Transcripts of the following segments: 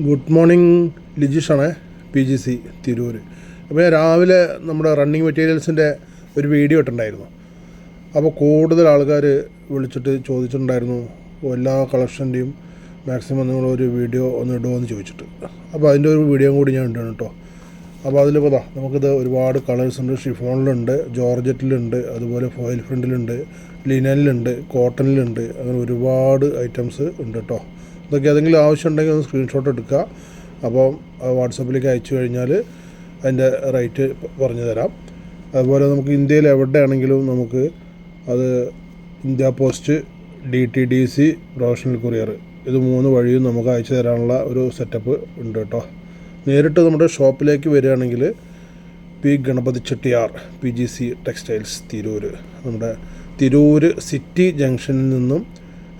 Good morning, ലിജീഷാണേ, PGC Tirur. അപ്പോൾ ഞാൻ രാവിലെ നമ്മുടെ റണ്ണിങ് മെറ്റീരിയൽസിൻ്റെ ഒരു വീഡിയോ ഇട്ടിട്ടുണ്ടായിരുന്നു. അപ്പോൾ കൂടുതൽ ആൾക്കാർ വിളിച്ചിട്ട് ചോദിച്ചിട്ടുണ്ടായിരുന്നു എല്ലാ കളക്ഷൻ്റെയും മാക്സിമം നിങ്ങളൊരു വീഡിയോ ഒന്ന് ഇടുമോ എന്ന് ചോദിച്ചിട്ട്. അപ്പോൾ അതിൻ്റെ ഒരു വീഡിയോ കൂടി ഞാൻ ഇട്ടാണ് കേട്ടോ. അപ്പോൾ അതിലിപ്പോൾ നമുക്കിത് ഒരുപാട് കളേഴ്സ് ഉണ്ട്. ഷിഫോണിലുണ്ട്, ജോർജറ്റിലുണ്ട്, അതുപോലെ ഫോയിൽ പ്രിൻറ്റിലുണ്ട്, ലിനനിലുണ്ട്, കോട്ടണിലുണ്ട്, അങ്ങനെ ഒരുപാട് ഐറ്റംസ് ഉണ്ട് കേട്ടോ. ഇതൊക്കെ ഏതെങ്കിലും ആവശ്യമുണ്ടെങ്കിൽ ഒന്ന് സ്ക്രീൻഷോട്ട് എടുക്കുക. അപ്പോൾ വാട്സപ്പിലേക്ക് അയച്ചു കഴിഞ്ഞാൽ അതിൻ്റെ റേറ്റ് പറഞ്ഞു തരാം. അതുപോലെ നമുക്ക് ഇന്ത്യയിൽ എവിടെയാണെങ്കിലും നമുക്ക് അത് India post, DTDC, professional courier, ഇത് 3 വഴിയും നമുക്ക് അയച്ചു തരാനുള്ള ഒരു സെറ്റപ്പ് ഉണ്ട് കേട്ടോ. നേരിട്ട് നമ്മുടെ ഷോപ്പിലേക്ക് വരികയാണെങ്കിൽ P Ganapathi Chettiyar, PGC textiles Tirur, നമ്മുടെ തിരൂർ സിറ്റി ജംഗ്ഷനിൽ നിന്നും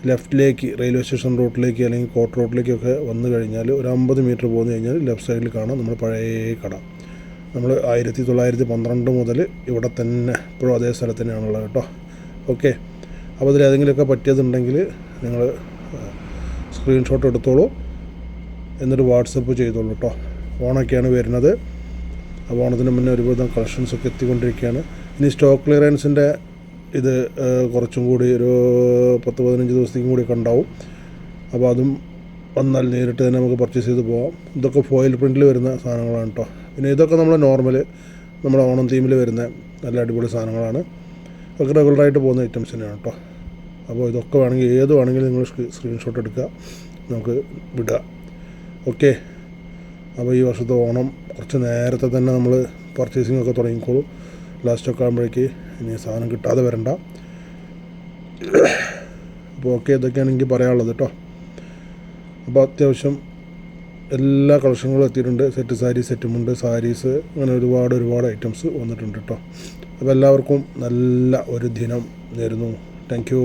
ലെഫ്റ്റിലേക്ക് റെയിൽവേ സ്റ്റേഷൻ റൂട്ടിലേക്ക് അല്ലെങ്കിൽ കോട്ട് റോട്ടിലേക്കൊക്കെ വന്നു കഴിഞ്ഞാൽ ഒരു 50 മീറ്റർ പോന്നു കഴിഞ്ഞാൽ ലെഫ്റ്റ് സൈഡിൽ കാണാം നമ്മുടെ പഴയ കട. നമ്മൾ 1912 മുതൽ ഇവിടെ തന്നെ ഇപ്പോഴും അതേ സ്ഥലത്ത് തന്നെയാണുള്ളത് കേട്ടോ. ഓക്കെ, അപ്പോൾ അതിൽ ഏതെങ്കിലുമൊക്കെ പറ്റിയതുണ്ടെങ്കിൽ നിങ്ങൾ സ്ക്രീൻഷോട്ട് എടുത്തോളൂ, എന്നിട്ട് വാട്സപ്പ് ചെയ്തോളൂ കേട്ടോ. ഓണൊക്കെയാണ് വരുന്നത്. അപ്പോൾ ഓണത്തിന് മുന്നേ ഒരുവിധം കളക്ഷൻസൊക്കെ എത്തിക്കൊണ്ടിരിക്കുകയാണ്. ഇനി സ്റ്റോക്ക് ക്ലിയറൻസിൻ്റെ ഇത് കുറച്ചും കൂടി ഒരു 10-15 ദിവസത്തേക്കും കൂടിയൊക്കെ ഉണ്ടാവും. അപ്പോൾ അതും വന്നാൽ നേരിട്ട് തന്നെ നമുക്ക് പർച്ചേസ് ചെയ്ത് പോകാം. ഇതൊക്കെ ഫോയിൽ പ്രിൻറ്റിൽ വരുന്ന സാധനങ്ങളാണ് കേട്ടോ. പിന്നെ ഇതൊക്കെ നമ്മുടെ നോർമൽ നമ്മുടെ ഓണം തീമിൽ വരുന്ന നല്ല അടിപൊളി സാധനങ്ങളാണ്. ഒക്കെ റെഗുലറായിട്ട് പോകുന്ന ഐറ്റംസ് തന്നെയാണ് കേട്ടോ. അപ്പോൾ ഇതൊക്കെ വേണമെങ്കിൽ ഏത് വേണമെങ്കിലും നിങ്ങൾ സ്ക്രീൻഷോട്ട് എടുക്കുക, നമുക്ക് വിടുക. ഓക്കെ, അപ്പോൾ ഈ വർഷത്തെ ഓണം കുറച്ച് നേരത്തെ തന്നെ നമ്മൾ പർച്ചേസിംഗ് ഒക്കെ തുടങ്ങിക്കോളൂ. ലാസ്റ്റൊക്കെ ആകുമ്പോഴേക്ക് ഇനി സാധനം കിട്ടാതെ വരണ്ട. അപ്പോൾ ഓക്കെ, ഇതൊക്കെയാണ് എനിക്ക് പറയാനുള്ളത് കേട്ടോ. അപ്പോൾ അത്യാവശ്യം എല്ലാ കളക്ഷനുകളും എത്തിയിട്ടുണ്ട്. സെറ്റ് സാരി, സെറ്റ് മുണ്ട്, സാരീസ്, അങ്ങനെ ഒരുപാട് ഐറ്റംസ് വന്നിട്ടുണ്ട് കേട്ടോ. അപ്പോൾ എല്ലാവർക്കും നല്ല ഒരു ദിനം നേരുന്നു. Thank you.